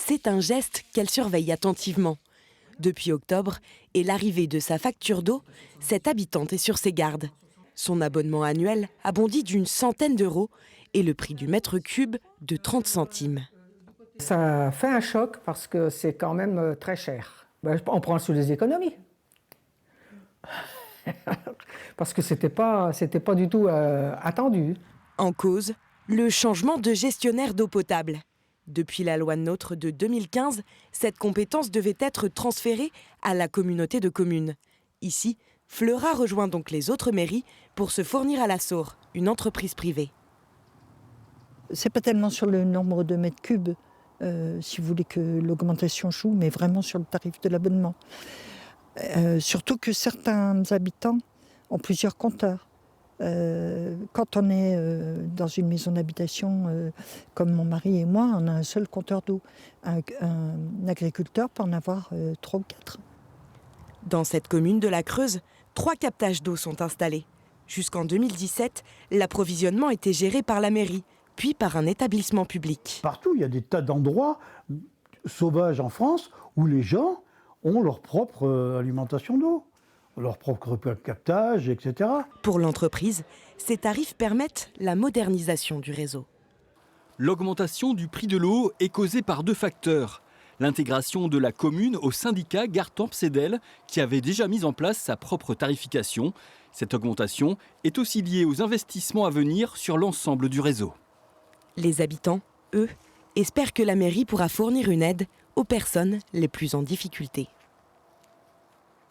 c'est un geste qu'elle surveille attentivement. Depuis octobre et l'arrivée de sa facture d'eau, cette habitante est sur ses gardes. Son abonnement annuel a bondi d'une centaine d'euros et le prix du mètre cube de 30 centimes. Ça fait un choc parce que c'est quand même très cher. On prend sous les économies. Parce que c'était pas du tout attendu. En cause, le changement de gestionnaire d'eau potable. Depuis la loi NOTRe de 2015, cette compétence devait être transférée à la communauté de communes. Ici, Fleura rejoint donc les autres mairies pour se fournir à la Saur, une entreprise privée. C'est pas tellement sur le nombre de mètres cubes, si vous voulez, que l'augmentation joue, mais vraiment sur le tarif de l'abonnement. Surtout que certains habitants ont plusieurs compteurs. Quand on est dans une maison d'habitation, comme mon mari et moi, on a un seul compteur d'eau. Un agriculteur peut en avoir 3 ou 4. Dans cette commune de la Creuse, 3 captages d'eau sont installés. Jusqu'en 2017, l'approvisionnement était géré par la mairie, puis par un établissement public. Partout, il y a des tas d'endroits sauvages en France où les gens ont leur propre alimentation d'eau, leur propre captage, etc. Pour l'entreprise, ces tarifs permettent la modernisation du réseau. L'augmentation du prix de l'eau est causée par 2 facteurs. L'intégration de la commune au syndicat Gartempe-Cédel, qui avait déjà mis en place sa propre tarification. Cette augmentation est aussi liée aux investissements à venir sur l'ensemble du réseau. Les habitants, eux, espèrent que la mairie pourra fournir une aide aux personnes les plus en difficulté.